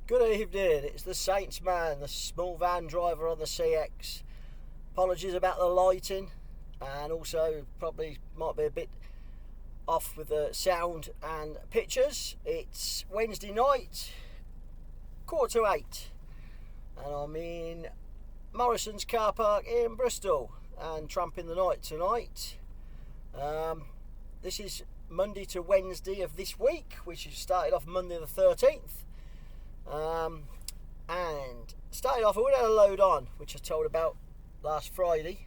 Good evening, it's the Saints man, the small van driver on the CX. Apologies about the lighting, and also probably might be a bit off with the sound and pictures. It's Wednesday night, 7:45, and I'm in Morrison's car park in Bristol and tramping the night tonight. This is Monday to Wednesday of this week, which has started off Monday the 13th. And started off, I would have a load on, which I told about last Friday,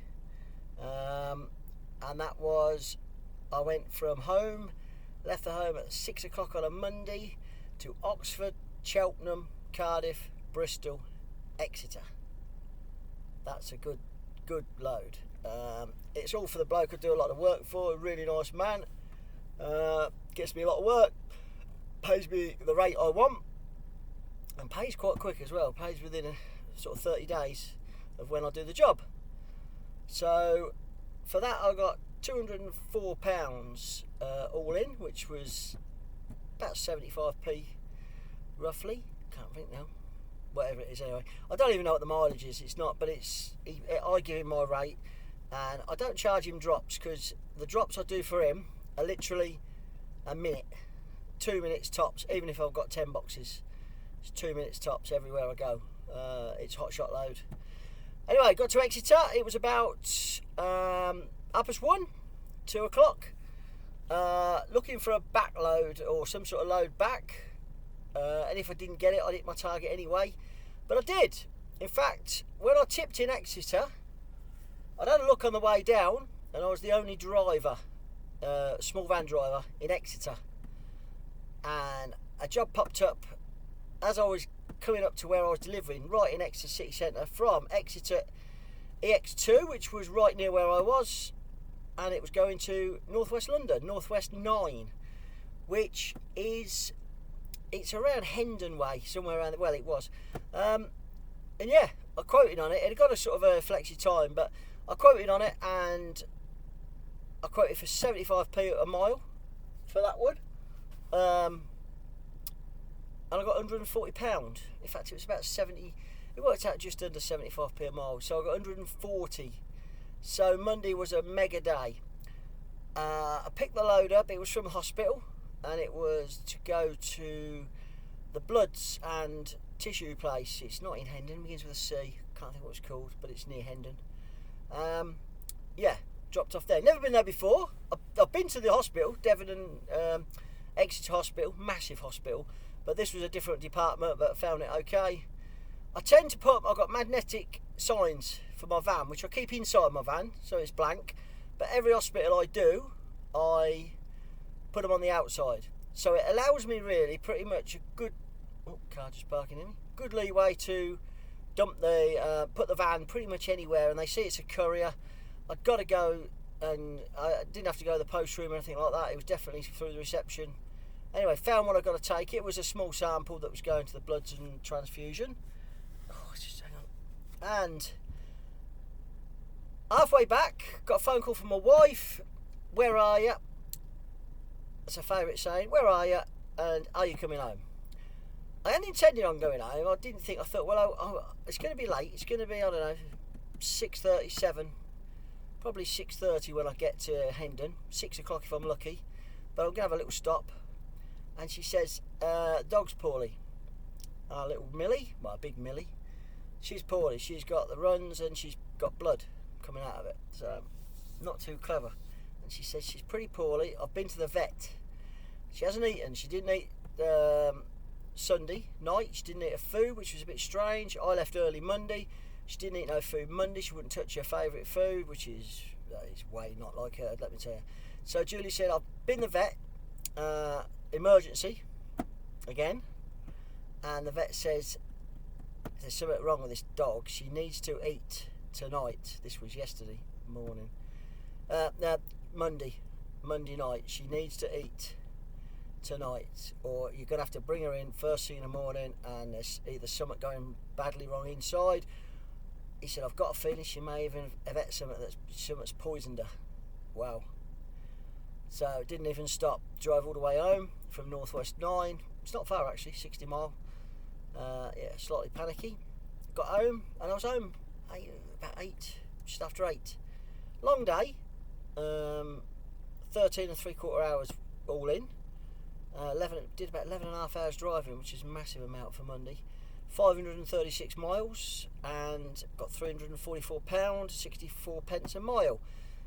and that was, I went from home, left the home at 6 o'clock on a Monday to Oxford, Cheltenham, Cardiff, Bristol, Exeter. That's a good load. It's all for the bloke I do a lot of work for, a really nice man, gets me a lot of work, pays me the rate I want, and pays quite quick as well, pays within a sort of 30 days of when I do the job. So for that I got £204 all in, which was about 75p roughly, can't think now, whatever it is anyway. I don't even know what the mileage is, it's not, but I give him my rate, and I don't charge him drops, because the drops I do for him are literally a minute, 2 minutes tops, even if I've got 10 boxes. It's 2 minutes tops everywhere I go. It's hot shot load. Anyway, got to Exeter. It was about 2 o'clock. Looking for a back load or some sort of load back. And if I didn't get it, I'd hit my target anyway. But I did. In fact, when I tipped in Exeter, I'd had a look on the way down, and I was the only driver, small van driver, in Exeter. And a job popped up as I was coming up to where I was delivering, right in Exeter city centre, from Exeter EX2, which was right near where I was, and it was going to Northwest London, Northwest 9, which is, it's around Hendon way, somewhere around, well, it was. And yeah, I quoted on it. It had got a sort of a flexi time, but I quoted on it, and I quoted for 75p a mile for that one. And I got £140. In fact, it was about 70. It worked out just under 75p a mile. So I got 140. So Monday was a mega day. I picked the load up. It was from the hospital, and it was to go to the Bloods and Tissue place. It's not in Hendon. It begins with a C. Can't think what it's called, but it's near Hendon. Yeah, dropped off there. Never been there before. I've been to the hospital, Devon and Exeter Hospital, massive hospital. But this was a different department, but found it okay. I tend to I've got magnetic signs for my van, which I keep inside my van, so it's blank. But every hospital I do, I put them on the outside. So it allows me really pretty much a good, car just parking in me, good leeway to dump put the van pretty much anywhere, and they see it's a courier. I've got to go, and I didn't have to go to the post room or anything like that. It was definitely through the reception. Anyway, found what I've got to take. It was a small sample that was going to the Bloods and transfusion. Just hang on. And halfway back, got a phone call from my wife. Where are you? That's her favourite saying. Where are you? And are you coming home? I hadn't intended on going home. I thought, well, it's going to be late. It's going to be, I don't know, 6:37. Probably 6:30 when I get to Hendon. 6 o'clock if I'm lucky. But I'm going to have a little stop. And she says, dog's poorly. Our little Millie, well, big Millie, she's poorly. She's got the runs and she's got blood coming out of it. So, not too clever. And she says she's pretty poorly. I've been to the vet. She hasn't eaten. She didn't eat Sunday night. She didn't eat her food, which was a bit strange. I left early Monday. She didn't eat no food Monday. She wouldn't touch her favourite food, which is way not like her, let me tell you. So Julie said, I've been to the vet. Emergency again, and the vet says there's something wrong with this dog. She needs to eat tonight. This was yesterday morning. Monday night. She needs to eat tonight, or you're gonna have to bring her in first thing in the morning, and there's either something going badly wrong inside. He said, I've got a feeling she may even have ate something's poisoned her. Wow. So didn't even stop. Drove all the way home from Northwest 9. It's not far actually, 60 mile. Slightly panicky. Got home, and I was home about 8, just after 8. Long day, 13 and 3/4 hours all in. Did about 11 and a half hours driving, which is a massive amount for Monday. 536 miles, and got £344, 64 pence a mile.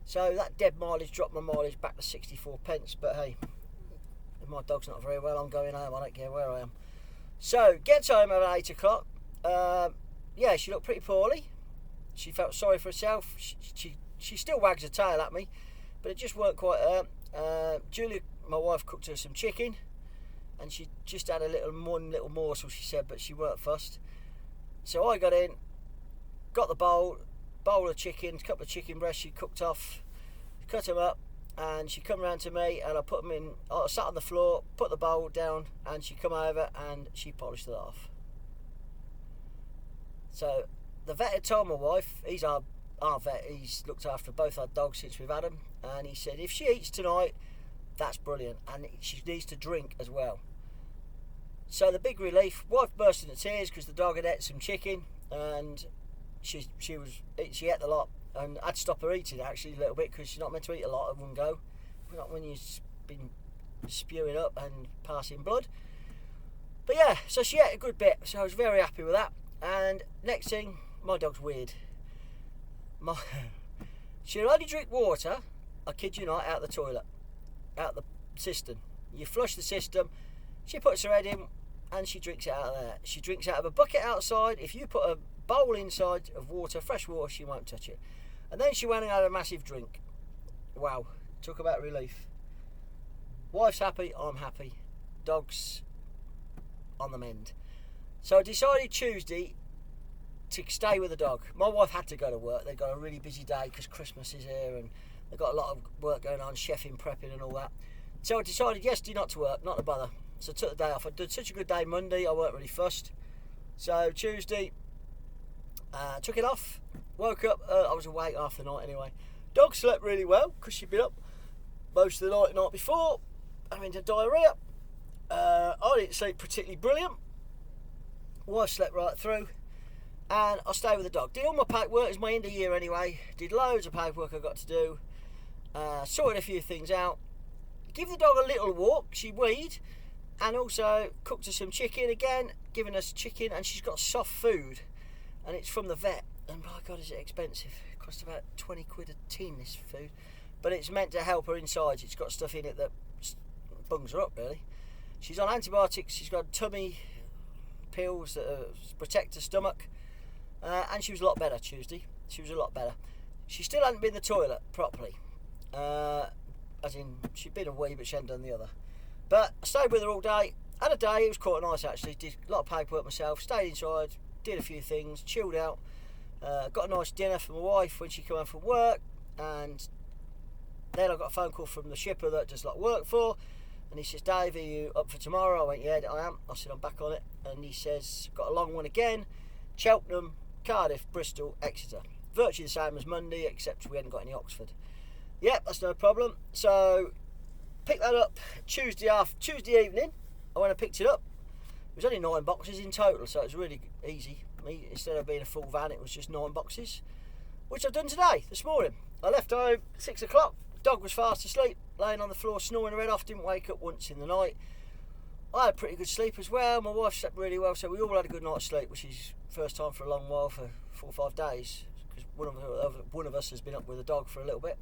So that dead mileage dropped my mileage back to 64 pence. But hey, if my dog's not very well, I'm going home. I don't care where I am. So gets home about 8 o'clock. She looked pretty poorly. She felt sorry for herself. She still wags her tail at me, but it just weren't quite her. Julia, my wife, cooked her some chicken, and she just had one little morsel, she said, but she weren't fussed. So I got in, got the bowl of chicken, a couple of chicken breasts she cooked off, cut them up, and she come round to me, and I put them in. I sat on the floor, put the bowl down, and she come over and she polished it off. So the vet had told my wife, he's our vet, he's looked after both our dogs since we've had them, and he said if she eats tonight, that's brilliant, and she needs to drink as well. So the big relief, wife burst into tears because the dog had ate some chicken, and she ate the lot, and I had to stop her eating actually a little bit because she's not meant to eat a lot at one go, not when you've been spewing up and passing blood. But yeah, so she ate a good bit, so I was very happy with that. And next thing, my dog's weird. She'll only drink water, I kid you not, out of the toilet, out of the cistern. You flush the system, she puts her head in, and she drinks it out of there. She drinks out of a bucket outside. If you put a bowl inside of water, fresh water, she won't touch it. And then she went and had a massive drink. Wow, talk about relief. Wife's happy, I'm happy. Dog's on the mend. So I decided Tuesday to stay with the dog. My wife had to go to work. They've got a really busy day because Christmas is here and they've got a lot of work going on, chefing, prepping and all that. So I decided yesterday not to work, not to bother. So I took the day off. I did such a good day Monday, I weren't really fussed. So Tuesday, took it off. Woke up, I was awake half the night anyway. Dog slept really well because she'd been up most of the night before, having diarrhoea. I didn't sleep particularly brilliant. Wife slept right through, and I stayed with the dog. Did all my paperwork, it's my end of year anyway. Did loads of paperwork I got to do. Sorted a few things out. Give the dog a little walk, she weed, and also cooked her some chicken again, giving us chicken, and she's got soft food, and it's from the vet. And my God, is it expensive? It costs about 20 quid a tin, this food. But it's meant to help her insides. It's got stuff in it that bungs her up, really. She's on antibiotics, she's got tummy pills that protect her stomach, and she was a lot better Tuesday. She was a lot better. She still hadn't been in the toilet properly, as in she'd been a wee, but she hadn't done the other. But I stayed with her all day. Had a day, it was quite nice actually. Did a lot of paperwork myself, stayed inside, did a few things, chilled out. Got a nice dinner for my wife when she came home from work, and then I got a phone call from the shipper that does work for. And he says, Dave, are you up for tomorrow? I went, yeah, I am. I said, I'm back on it. And he says, got a long one again. Cheltenham, Cardiff, Bristol, Exeter. Virtually the same as Monday, except we hadn't got any Oxford. Yep, that's no problem. So, picked that up Tuesday evening. I went and picked it up. It was only 9 boxes in total, so it was really easy. Instead of being a full van, it was just 9 boxes, which I've done today, this morning. I left home 6 o'clock. Dog was fast asleep, laying on the floor, snoring her head off, didn't wake up once in the night. I had a pretty good sleep as well. My wife slept really well, so we all had a good night's sleep, which is first time for a long while, for 4 or 5 days, because one of us has been up with the dog for a little bit.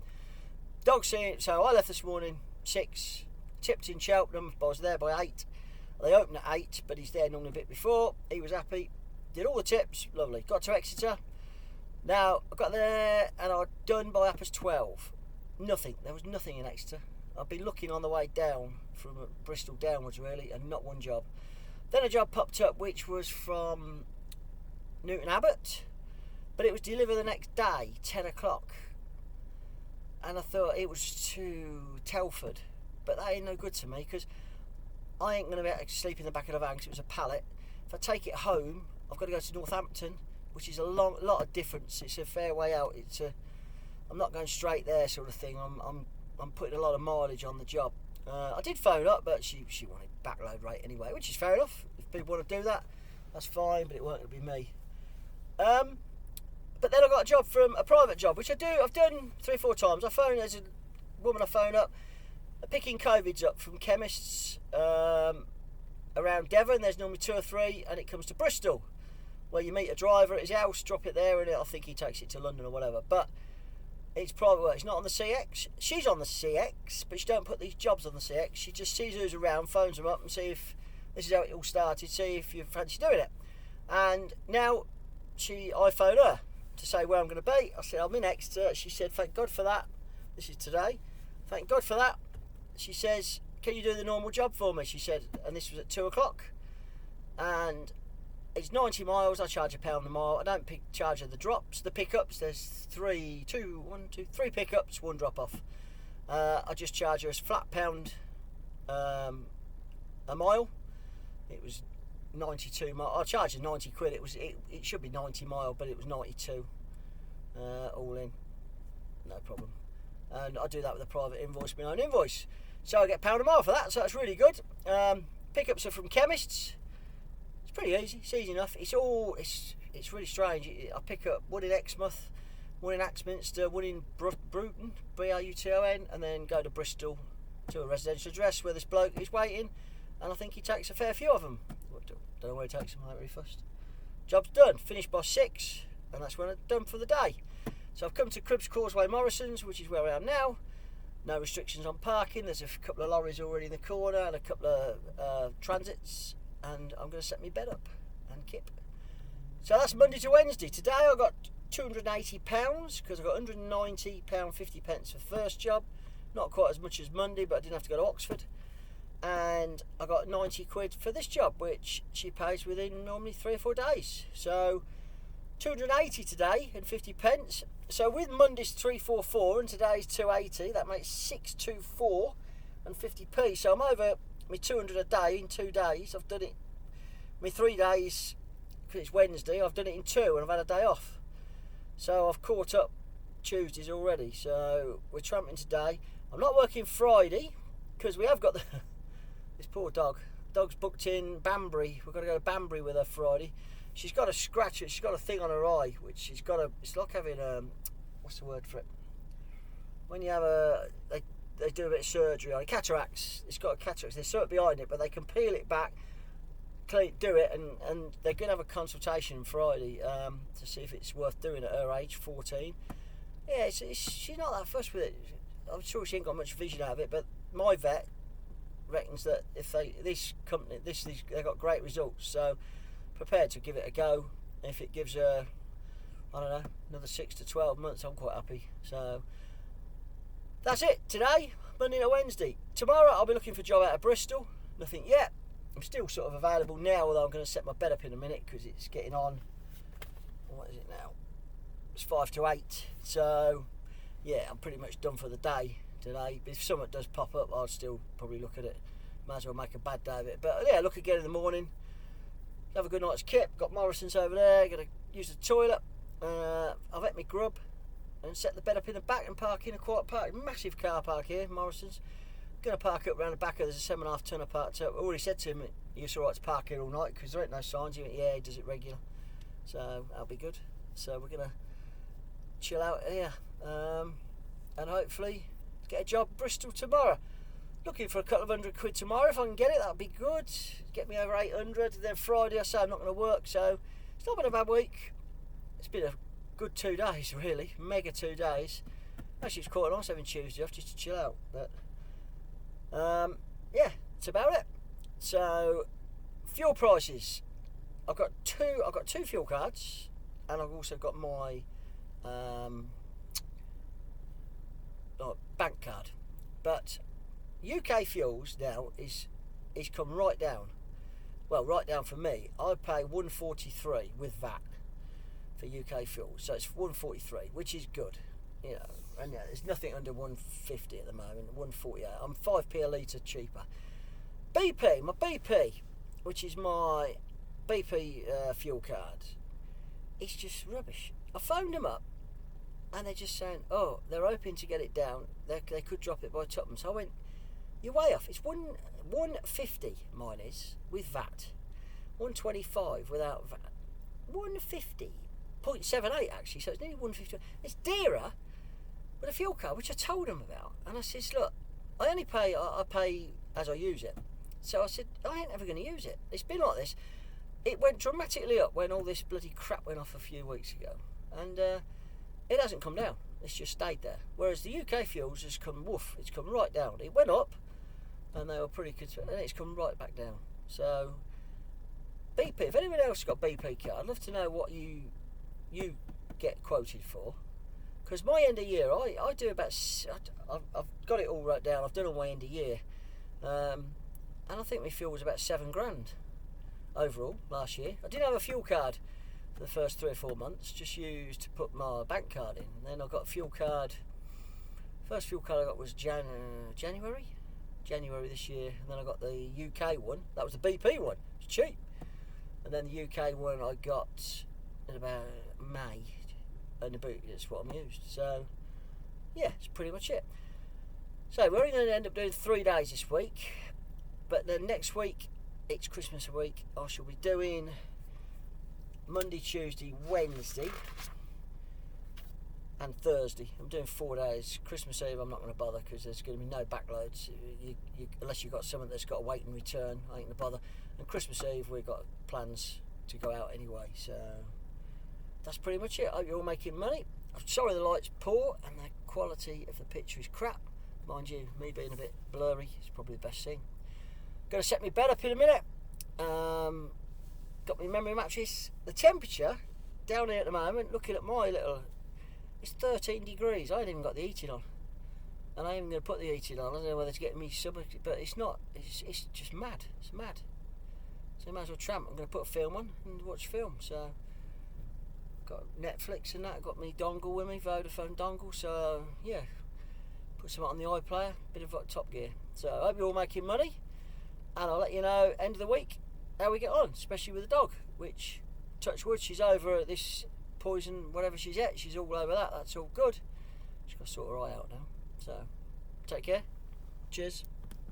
Dog seen, so I left this morning 6, tipped in Cheltenham, I was there by 8. They open at 8, but he's there normally a bit before. He was happy, did all the tips, lovely. Got to Exeter. Now, I got there and I was done by 12. Nothing. There was nothing in Exeter. I've been looking on the way down from Bristol downwards really, and not one job. Then a job popped up which was from Newton Abbot, but it was delivered the next day, 10 o'clock. And I thought it was to Telford, but that ain't no good to me because I ain't going to be able to sleep in the back of the van because it was a pallet. If I take it home, I've got to go to Northampton, which is a lot of difference. It's a fair way out. I'm not going straight there, sort of thing. I'm putting a lot of mileage on the job. I did phone up, but she wanted backload rate anyway, which is fair enough. If people want to do that, That's fine, but it weren't going to be me. But then I got a job from a private job, which I've done 3 or 4 times. There's a woman I phone up, picking COVIDs up from chemists around Devon. There's normally 2 or 3, and it comes to Bristol, where you meet a driver at his house, drop it there, and I think he takes it to London or whatever. But it's private work. It's not on the CX. She's on the CX, but she don't put these jobs on the CX. She just sees who's around, phones them up, and see if this is how it all started. See if you fancy doing it. And now I phone her to say where I'm going to be. I said, I'll be next. She said, thank God for that. This is today. Thank God for that. She says, can you do the normal job for me? She said, and this was at 2 o'clock. And it's 90 miles. I charge £1 a mile. I don't charge her the drops, the pickups. There's 3 pickups, 1 drop off. I just charge her as flat £1 a mile. It was 92 mile. I charged her 90 quid. It should be 90 mile, but it was 92 all in. No problem. And I do that with a private invoice, my own invoice. So I get £1 a mile for that. So that's really good. Pickups are from chemists. It's pretty easy. It's easy enough. It's really strange. I pick up one in Exmouth, one in Axminster, one in Bruton, Bruton, and then go to Bristol to a residential address where this bloke is waiting, and I think he takes a fair few of them. Don't know where he takes them. I ain't really fussed. Job's done. Finished by 6, and that's when I'm done for the day. So I've come to Cribbs Causeway Morrison's, which is where I am now. No restrictions on parking. There's a couple of lorries already in the corner and a couple of transits, and I'm going to set my bed up and kip. So that's Monday to Wednesday. Today I got £280 because I got £190.50 for first job. Not quite as much as Monday, but I didn't have to go to Oxford. And I got 90 quid for this job, which she pays within normally 3 or 4 days. So 280 today and 50p. So with Monday's 344 and today's 280, that makes 624 and 50p. So I'm over me 200 a day in 2 days. I've done it me 3 days because it's Wednesday. I've done it in 2 and I've had a day off. So I've caught up Tuesdays already. So we're tramping today. I'm not working Friday because we have got this poor dog's booked in Banbury. We've got to go to Banbury with her Friday. She's got a scratch. She's got a thing on her eye, which she's got a. It's like having what's the word for it? When you have they do a bit of surgery on it. Cataracts. It's got a cataracts. There's something behind it, but they can peel it back, do it, and they're going to have a consultation Friday to see if it's worth doing at her age, 14. Yeah, she's not that fussed with it. I'm sure she ain't got much vision out of it, but my vet reckons that if they've got great results, so prepared to give it a go. If it gives her, I don't know, another 6 to 12 months, I'm quite happy. So that's it today, Monday to Wednesday. Tomorrow I'll be looking for a job out of Bristol. Nothing yet. I'm still sort of available now, although I'm going to set my bed up in a minute because it's getting on. What is it now? It's 5 to 8. So yeah, I'm pretty much done for the day today. But if something does pop up, I'll still probably look at it. Might as well make a bad day of it. But yeah, look again in the morning. Have a good night's kip. Got Morrison's over there. Got to use the toilet. I've ate my grub and set the bed up in the back and park in a quiet park. Massive car park here, Morrison's. Going to park up round the back of there's a 7.5 tonne parked up. I already said to him, you're alright to park here all night because there ain't no signs. He went, yeah, he does it regular. So that'll be good. So we're going to chill out here and hopefully get a job in Bristol tomorrow. Looking for a couple of £100 tomorrow. If I can get it, that'll be good. Get me over 800. Then Friday I say I'm not going to work, so it's not been a bad week. It's been a good 2 days, really. Mega 2 days. Actually, it's quite nice having Tuesday off just to chill out. But yeah, that's about it. So fuel prices. I've got two fuel cards, and I've also got my bank card. But UK fuels now is come right down. Well, right down for me. I pay 143 with VAT for UK fuels, so it's 143, which is good, you know. And yeah, there's nothing under 150 at the moment. 148. I'm 5p a litre cheaper. BP, my BP, which is my BP fuel card, it's just rubbish. I phoned them up, and they're just saying, oh, they're hoping to get it down. They could drop it by Tottenham. So I went, you're way off. It's 150 mine is with VAT. 125 without VAT. 150.78 actually, so it's nearly 150. It's dearer with a fuel card, which I told them about. And I says, look, I only pay, I pay as I use it. So I said, I ain't ever going to use it. It's been like this. It went dramatically up when all this bloody crap went off a few weeks ago. And it hasn't come down. It's just stayed there. Whereas the UK fuels has come, woof, it's come right down. It went up, and they were pretty good, and it's come right back down. So, BP, if anyone else has got BP card, I'd love to know what you get quoted for. Because my end of year, I do about, I've got it all right down, I've done all my end of year. And I think my fuel was about £7,000 overall last year. I didn't have a fuel card for the first 3 or 4 months, just used to put my bank card in. And then I got a fuel card, first fuel card I got was January this year. And then I got the UK one, that was the BP one, it's cheap. And then the UK one I got in about May, and the boot, that's what I'm used. So, yeah, it's pretty much it. So we're only going to end up doing 3 days this week, but then next week, it's Christmas week, I shall be doing Monday, Tuesday, Wednesday, and Thursday. I'm doing 4 days. Christmas Eve I'm not going to bother because there's going to be no backloads, unless you've got someone that's got to wait and return. I ain't going to bother. And Christmas Eve we've got plans to go out anyway, so that's pretty much it. I hope you're all making money. I'm sorry the light's poor and the quality of the picture is crap. Mind you, me being a bit blurry is probably the best thing. Going to set my bed up in a minute. Got my memory mattress. The temperature down here at the moment, looking at my little, it's 13 degrees. I ain't even got the heating on, and I ain't even going to put the heating on. I don't know whether it's getting me summer, but it's not. It's just mad. It's mad. So I might as well tramp. I'm going to put a film on and watch film. So got Netflix and that. Got me dongle with me, Vodafone dongle. So yeah, put some on the iPlayer. Bit of Top Gear. So I hope you're all making money, and I'll let you know end of the week how we get on, especially with the dog. Which, touch wood, she's over at this poison, whatever she's at. She's all over that. That's all good. She's got to sort her eye out now. So take care. Cheers.